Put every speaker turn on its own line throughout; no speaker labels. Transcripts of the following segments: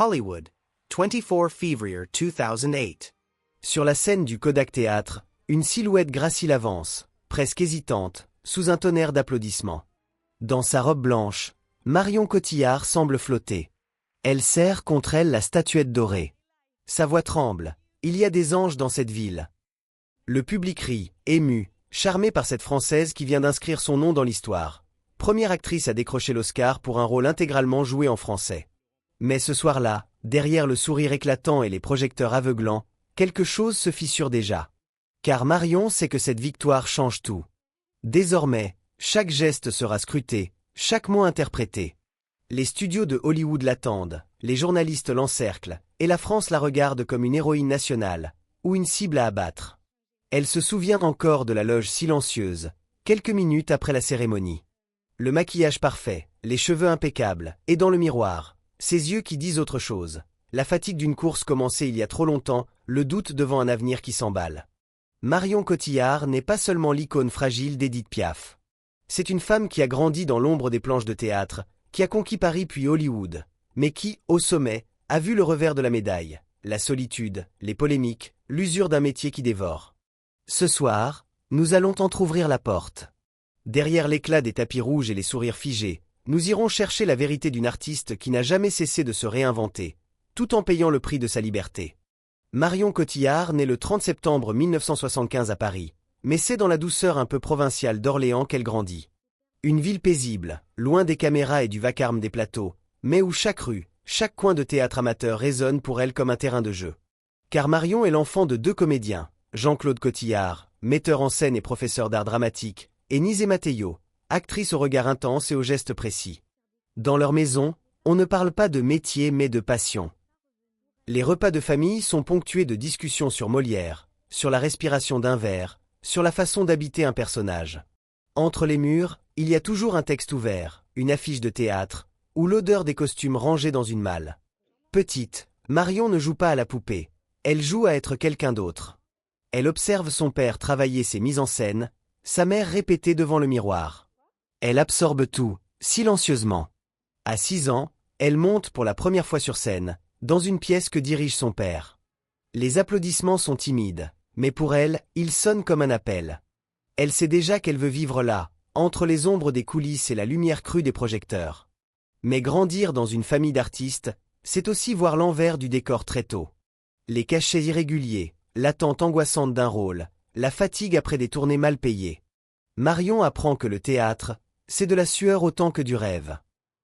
Hollywood, 24 février 2008. Sur la scène du Kodak Théâtre, une silhouette gracile avance, presque hésitante, sous un tonnerre d'applaudissements. Dans sa robe blanche, Marion Cotillard semble flotter. Elle serre contre elle la statuette dorée. Sa voix tremble, il y a des anges dans cette ville. Le public rit, ému, charmé par cette Française qui vient d'inscrire son nom dans l'histoire. Première actrice à décrocher l'Oscar pour un rôle intégralement joué en français. Mais ce soir-là, derrière le sourire éclatant et les projecteurs aveuglants, quelque chose se fissure déjà. Car Marion sait que cette victoire change tout. Désormais, chaque geste sera scruté, chaque mot interprété. Les studios de Hollywood l'attendent, les journalistes l'encerclent, et la France la regarde comme une héroïne nationale, ou une cible à abattre. Elle se souvient encore de la loge silencieuse, quelques minutes après la cérémonie. Le maquillage parfait, les cheveux impeccables, et dans le miroir, ses yeux qui disent autre chose. La fatigue d'une course commencée il y a trop longtemps, le doute devant un avenir qui s'emballe. Marion Cotillard n'est pas seulement l'icône fragile d'Édith Piaf. C'est une femme qui a grandi dans l'ombre des planches de théâtre, qui a conquis Paris puis Hollywood, mais qui, au sommet, a vu le revers de la médaille, la solitude, les polémiques, l'usure d'un métier qui dévore. Ce soir, nous allons entr'ouvrir la porte. Derrière l'éclat des tapis rouges et les sourires figés, nous irons chercher la vérité d'une artiste qui n'a jamais cessé de se réinventer, tout en payant le prix de sa liberté. Marion Cotillard naît le 30 septembre 1975 à Paris, mais c'est dans la douceur un peu provinciale d'Orléans qu'elle grandit. Une ville paisible, loin des caméras et du vacarme des plateaux, mais où chaque rue, chaque coin de théâtre amateur résonne pour elle comme un terrain de jeu. Car Marion est l'enfant de deux comédiens, Jean-Claude Cotillard, metteur en scène et professeur d'art dramatique, et Nizé Mateo, actrice au regard intense et aux gestes précis. Dans leur maison, on ne parle pas de métier mais de passion. Les repas de famille sont ponctués de discussions sur Molière, sur la respiration d'un vers, sur la façon d'habiter un personnage. Entre les murs, il y a toujours un texte ouvert, une affiche de théâtre, ou l'odeur des costumes rangés dans une malle. Petite, Marion ne joue pas à la poupée, elle joue à être quelqu'un d'autre. Elle observe son père travailler ses mises en scène, sa mère répéter devant le miroir. Elle absorbe tout, silencieusement. À 6 ans, elle monte pour la première fois sur scène, dans une pièce que dirige son père. Les applaudissements sont timides, mais pour elle, ils sonnent comme un appel. Elle sait déjà qu'elle veut vivre là, entre les ombres des coulisses et la lumière crue des projecteurs. Mais grandir dans une famille d'artistes, c'est aussi voir l'envers du décor très tôt. Les cachets irréguliers, l'attente angoissante d'un rôle, la fatigue après des tournées mal payées. Marion apprend que le théâtre, c'est de la sueur autant que du rêve.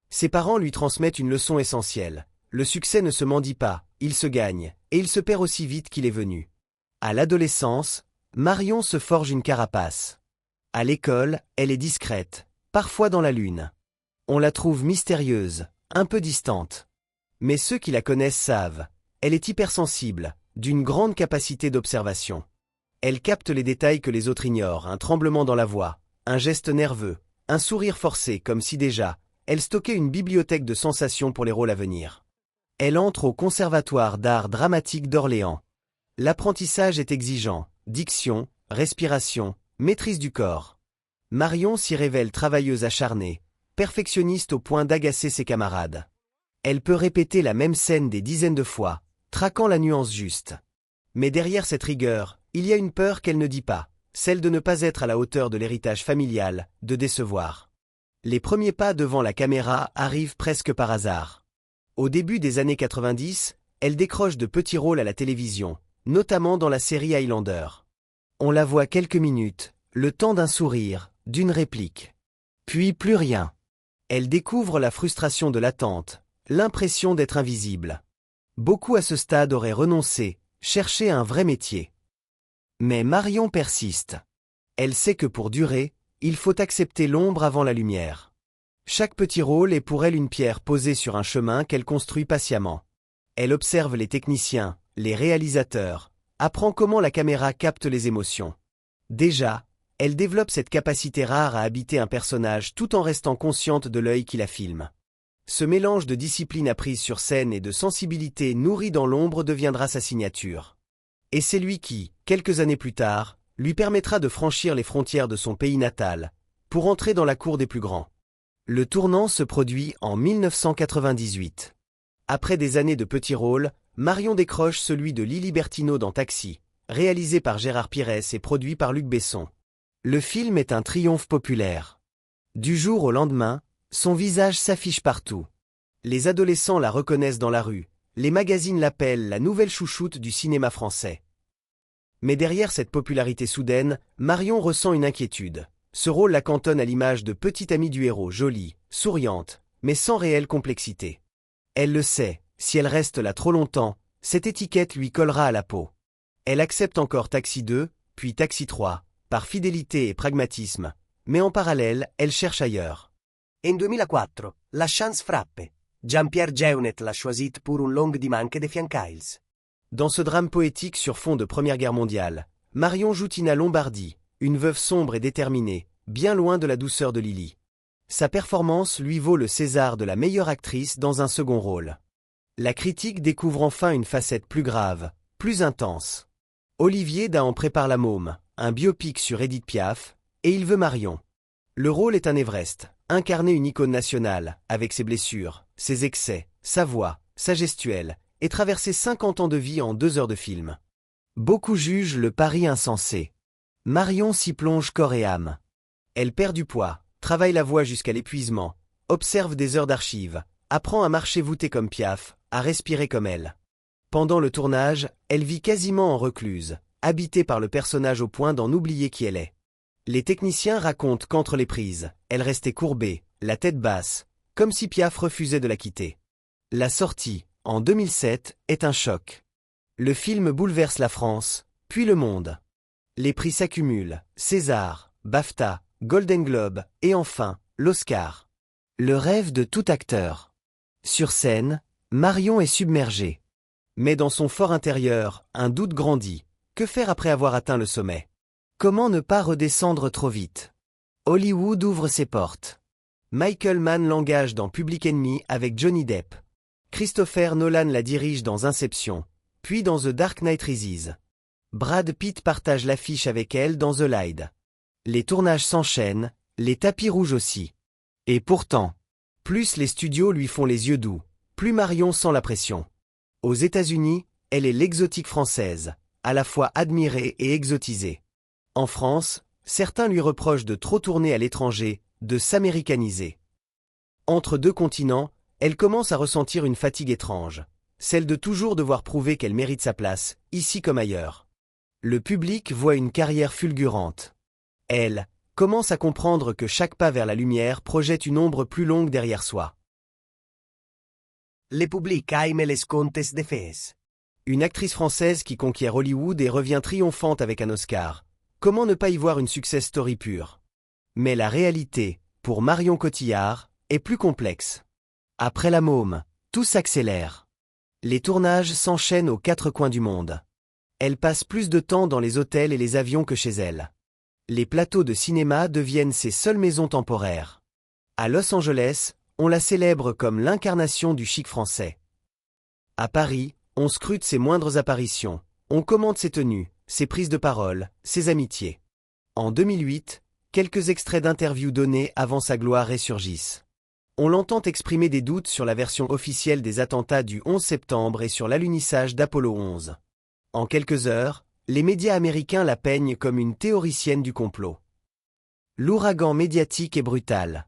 Ses parents lui transmettent une leçon essentielle. Le succès ne se mendie pas, il se gagne, et il se perd aussi vite qu'il est venu. À l'adolescence, Marion se forge une carapace. À l'école, elle est discrète, parfois dans la lune. On la trouve mystérieuse, un peu distante. Mais ceux qui la connaissent savent, elle est hypersensible, d'une grande capacité d'observation. Elle capte les détails que les autres ignorent, un tremblement dans la voix, un geste nerveux, un sourire forcé comme si déjà, elle stockait une bibliothèque de sensations pour les rôles à venir. Elle entre au Conservatoire d'art dramatique d'Orléans. L'apprentissage est exigeant, diction, respiration, maîtrise du corps. Marion s'y révèle travailleuse acharnée, perfectionniste au point d'agacer ses camarades. Elle peut répéter la même scène des dizaines de fois, traquant la nuance juste. Mais derrière cette rigueur, il y a une peur qu'elle ne dit pas, celle de ne pas être à la hauteur de l'héritage familial, de décevoir. Les premiers pas devant la caméra arrivent presque par hasard. Au début des années 90, elle décroche de petits rôles à la télévision, notamment dans la série Highlander. On la voit quelques minutes, le temps d'un sourire, d'une réplique. Puis plus rien. Elle découvre la frustration de l'attente, l'impression d'être invisible. Beaucoup à ce stade auraient renoncé, cherché un vrai métier. Mais Marion persiste. Elle sait que pour durer, il faut accepter l'ombre avant la lumière. Chaque petit rôle est pour elle une pierre posée sur un chemin qu'elle construit patiemment. Elle observe les techniciens, les réalisateurs, apprend comment la caméra capte les émotions. Déjà, elle développe cette capacité rare à habiter un personnage tout en restant consciente de l'œil qui la filme. Ce mélange de discipline apprise sur scène et de sensibilité nourrie dans l'ombre deviendra sa signature. Et c'est lui qui, quelques années plus tard, lui permettra de franchir les frontières de son pays natal, pour entrer dans la cour des plus grands. Le tournant se produit en 1998. Après des années de petits rôles, Marion décroche celui de Lily Bertino dans Taxi, réalisé par Gérard Pires et produit par Luc Besson. Le film est un triomphe populaire. Du jour au lendemain, son visage s'affiche partout. Les adolescents la reconnaissent dans la rue, les magazines l'appellent la nouvelle chouchoute du cinéma français. Mais derrière cette popularité soudaine, Marion ressent une inquiétude. Ce rôle la cantonne à l'image de petite amie du héros, jolie, souriante, mais sans réelle complexité. Elle le sait, si elle reste là trop longtemps, cette étiquette lui collera à la peau. Elle accepte encore Taxi 2, puis Taxi 3, par fidélité et pragmatisme, mais en parallèle, elle cherche ailleurs.
En 2004, la chance frappe. Jean-Pierre Jeunet la choisit pour un long dimanche de fiancailles.
Dans ce drame poétique sur fond de Première Guerre mondiale, Marion joue Tina Lombardi, une veuve sombre et déterminée, bien loin de la douceur de Lily. Sa performance lui vaut le César de la meilleure actrice dans un second rôle. La critique découvre enfin une facette plus grave, plus intense. Olivier Dahan prépare La Môme, un biopic sur Édith Piaf, et il veut Marion. Le rôle est un Everest, incarner une icône nationale, avec ses blessures, ses excès, sa voix, sa gestuelle, et traverser 50 ans de vie en 2 heures de film. Beaucoup jugent le pari insensé. Marion s'y plonge corps et âme. Elle perd du poids, travaille la voix jusqu'à l'épuisement, observe des heures d'archives, apprend à marcher voûtée comme Piaf, à respirer comme elle. Pendant le tournage, elle vit quasiment en recluse, habitée par le personnage au point d'en oublier qui elle est. Les techniciens racontent qu'entre les prises, elle restait courbée, la tête basse, comme si Piaf refusait de la quitter. La sortie, en 2007, est un choc. Le film bouleverse la France, puis le monde. Les prix s'accumulent, César, BAFTA, Golden Globe, et enfin, l'Oscar. Le rêve de tout acteur. Sur scène, Marion est submergée. Mais dans son fort intérieur, un doute grandit. Que faire après avoir atteint le sommet? Comment ne pas redescendre trop vite? Hollywood ouvre ses portes. Michael Mann l'engage dans Public Enemy avec Johnny Depp. Christopher Nolan la dirige dans Inception, puis dans The Dark Knight Rises. Brad Pitt partage l'affiche avec elle dans The Light. Les tournages s'enchaînent, les tapis rouges aussi. Et pourtant, plus les studios lui font les yeux doux, plus Marion sent la pression. Aux États-Unis, elle est l'exotique française, à la fois admirée et exotisée. En France, certains lui reprochent de trop tourner à l'étranger, de s'américaniser. Entre 2 continents, elle commence à ressentir une fatigue étrange, celle de toujours devoir prouver qu'elle mérite sa place, ici comme ailleurs. Le public voit une carrière fulgurante. Elle commence à comprendre que chaque pas vers la lumière projette une ombre plus longue derrière soi.
Le public aime les contes de fées.
Une actrice française qui conquiert Hollywood et revient triomphante avec un Oscar. Comment ne pas y voir une success story pure? Mais la réalité, pour Marion Cotillard, est plus complexe. Après La Môme, tout s'accélère. Les tournages s'enchaînent aux 4 coins du monde. Elle passe plus de temps dans les hôtels et les avions que chez elle. Les plateaux de cinéma deviennent ses seules maisons temporaires. À Los Angeles, on la célèbre comme l'incarnation du chic français. À Paris, on scrute ses moindres apparitions, on commente ses tenues, ses prises de parole, ses amitiés. En 2008, quelques extraits d'interviews données avant sa gloire ressurgissent. On l'entend exprimer des doutes sur la version officielle des attentats du 11 septembre et sur l'alunissage d'Apollo 11. En quelques heures, les médias américains la peignent comme une théoricienne du complot. L'ouragan médiatique est brutal.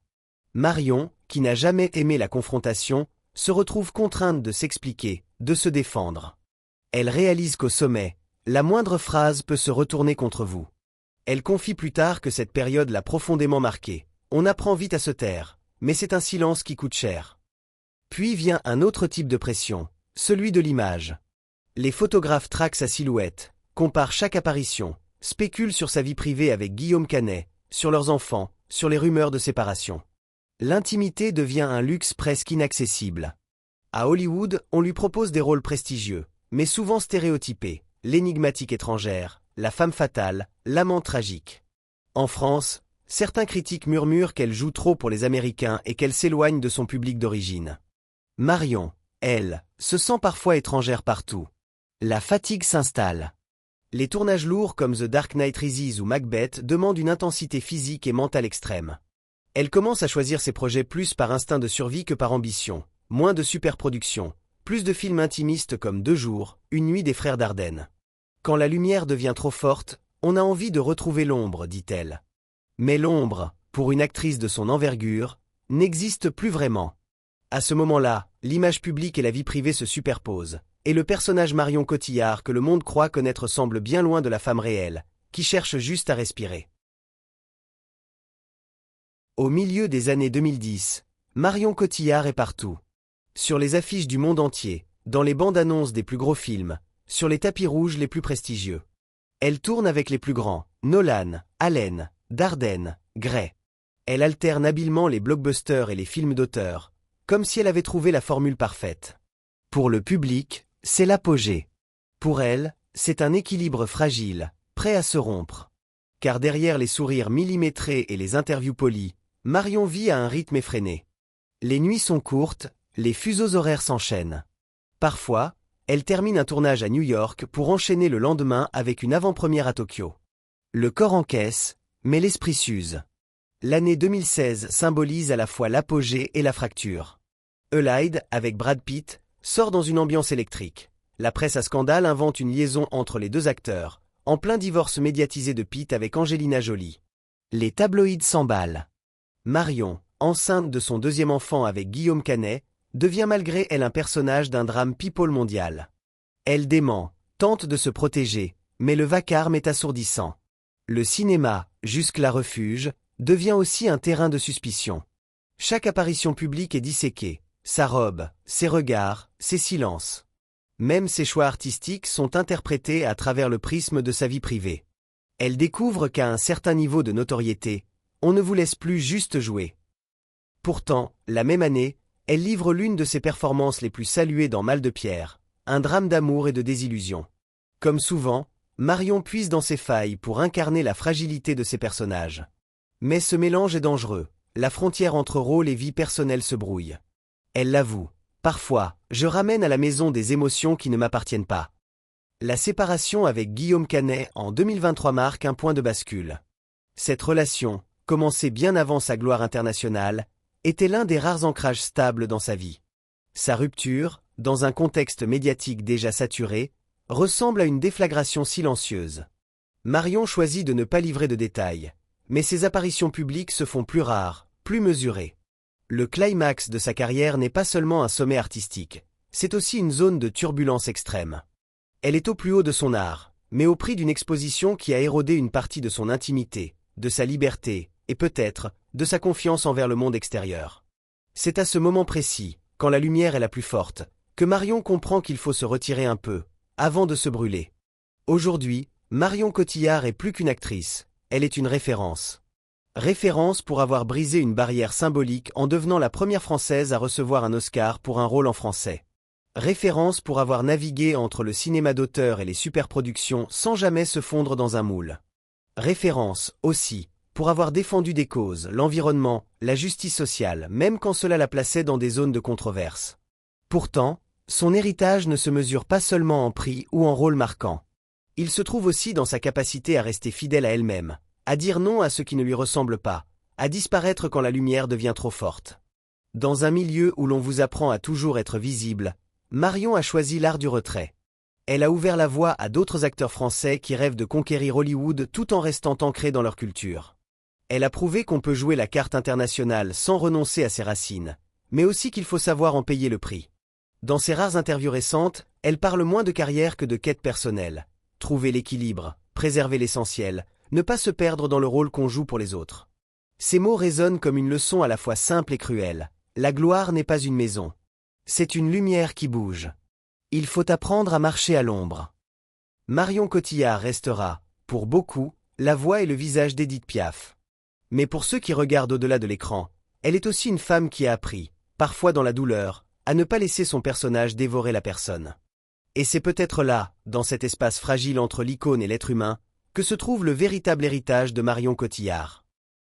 Marion, qui n'a jamais aimé la confrontation, se retrouve contrainte de s'expliquer, de se défendre. Elle réalise qu'au sommet, la moindre phrase peut se retourner contre vous. Elle confie plus tard que cette période l'a profondément marquée. On apprend vite à se taire, mais c'est un silence qui coûte cher. Puis vient un autre type de pression, celui de l'image. Les photographes traquent sa silhouette, comparent chaque apparition, spéculent sur sa vie privée avec Guillaume Canet, sur leurs enfants, sur les rumeurs de séparation. L'intimité devient un luxe presque inaccessible. À Hollywood, on lui propose des rôles prestigieux, mais souvent stéréotypés, l'énigmatique étrangère, la femme fatale, l'amant tragique. En France, certains critiques murmurent qu'elle joue trop pour les Américains et qu'elle s'éloigne de son public d'origine. Marion, elle, se sent parfois étrangère partout. La fatigue s'installe. Les tournages lourds comme The Dark Knight Rises ou Macbeth demandent une intensité physique et mentale extrême. Elle commence à choisir ses projets plus par instinct de survie que par ambition, moins de superproduction, plus de films intimistes comme 2 jours, une nuit des frères Dardenne. Quand la lumière devient trop forte, on a envie de retrouver l'ombre, dit-elle. Mais l'ombre, pour une actrice de son envergure, n'existe plus vraiment. À ce moment-là, l'image publique et la vie privée se superposent, et le personnage Marion Cotillard que le monde croit connaître semble bien loin de la femme réelle, qui cherche juste à respirer. Au milieu des années 2010, Marion Cotillard est partout. Sur les affiches du monde entier, dans les bandes-annonces des plus gros films, sur les tapis rouges les plus prestigieux. Elle tourne avec les plus grands, Nolan, Allen, Dardenne, Gray. Elle alterne habilement les blockbusters et les films d'auteur, comme si elle avait trouvé la formule parfaite. Pour le public, c'est l'apogée. Pour elle, c'est un équilibre fragile, prêt à se rompre. Car derrière les sourires millimétrés et les interviews polies, Marion vit à un rythme effréné. Les nuits sont courtes, les fuseaux horaires s'enchaînent. Parfois, elle termine un tournage à New York pour enchaîner le lendemain avec une avant-première à Tokyo. Le corps encaisse, mais l'esprit s'use. L'année 2016 symbolise à la fois l'apogée et la fracture. Elide, avec Brad Pitt, sort dans une ambiance électrique. La presse à scandale invente une liaison entre les deux acteurs, en plein divorce médiatisé de Pitt avec Angelina Jolie. Les tabloïds s'emballent. Marion, enceinte de son 2e enfant avec Guillaume Canet, devient malgré elle un personnage d'un drame people mondial. Elle dément, tente de se protéger, mais le vacarme est assourdissant. Le cinéma, jusque-là refuge, devient aussi un terrain de suspicion. Chaque apparition publique est disséquée, sa robe, ses regards, ses silences. Même ses choix artistiques sont interprétés à travers le prisme de sa vie privée. Elle découvre qu'à un certain niveau de notoriété, on ne vous laisse plus juste jouer. Pourtant, la même année, elle livre l'une de ses performances les plus saluées dans Mal de Pierre, un drame d'amour et de désillusion. Comme souvent, Marion puise dans ses failles pour incarner la fragilité de ses personnages. Mais ce mélange est dangereux, la frontière entre rôle et vie personnelle se brouille. Elle l'avoue, parfois, je ramène à la maison des émotions qui ne m'appartiennent pas. La séparation avec Guillaume Canet en 2023 marque un point de bascule. Cette relation, commencée bien avant sa gloire internationale, était l'un des rares ancrages stables dans sa vie. Sa rupture, dans un contexte médiatique déjà saturé, ressemble à une déflagration silencieuse. Marion choisit de ne pas livrer de détails, mais ses apparitions publiques se font plus rares, plus mesurées. Le climax de sa carrière n'est pas seulement un sommet artistique, c'est aussi une zone de turbulence extrême. Elle est au plus haut de son art, mais au prix d'une exposition qui a érodé une partie de son intimité, de sa liberté, et peut-être, de sa confiance envers le monde extérieur. C'est à ce moment précis, quand la lumière est la plus forte, que Marion comprend qu'il faut se retirer un peu, avant de se brûler. Aujourd'hui, Marion Cotillard est plus qu'une actrice, elle est une référence. Référence pour avoir brisé une barrière symbolique en devenant la première Française à recevoir un Oscar pour un rôle en français. Référence pour avoir navigué entre le cinéma d'auteur et les superproductions sans jamais se fondre dans un moule. Référence, aussi, pour avoir défendu des causes, l'environnement, la justice sociale, même quand cela la plaçait dans des zones de controverse. Pourtant, son héritage ne se mesure pas seulement en prix ou en rôle marquant. Il se trouve aussi dans sa capacité à rester fidèle à elle-même, à dire non à ce qui ne lui ressemble pas, à disparaître quand la lumière devient trop forte. Dans un milieu où l'on vous apprend à toujours être visible, Marion a choisi l'art du retrait. Elle a ouvert la voie à d'autres acteurs français qui rêvent de conquérir Hollywood tout en restant ancrés dans leur culture. Elle a prouvé qu'on peut jouer la carte internationale sans renoncer à ses racines, mais aussi qu'il faut savoir en payer le prix. Dans ses rares interviews récentes, elle parle moins de carrière que de quête personnelle. Trouver l'équilibre, préserver l'essentiel, ne pas se perdre dans le rôle qu'on joue pour les autres. Ces mots résonnent comme une leçon à la fois simple et cruelle. La gloire n'est pas une maison. C'est une lumière qui bouge. Il faut apprendre à marcher à l'ombre. Marion Cotillard restera, pour beaucoup, la voix et le visage d'Édith Piaf. Mais pour ceux qui regardent au-delà de l'écran, elle est aussi une femme qui a appris, parfois dans la douleur, à ne pas laisser son personnage dévorer la personne. Et c'est peut-être là, dans cet espace fragile entre l'icône et l'être humain, que se trouve le véritable héritage de Marion Cotillard.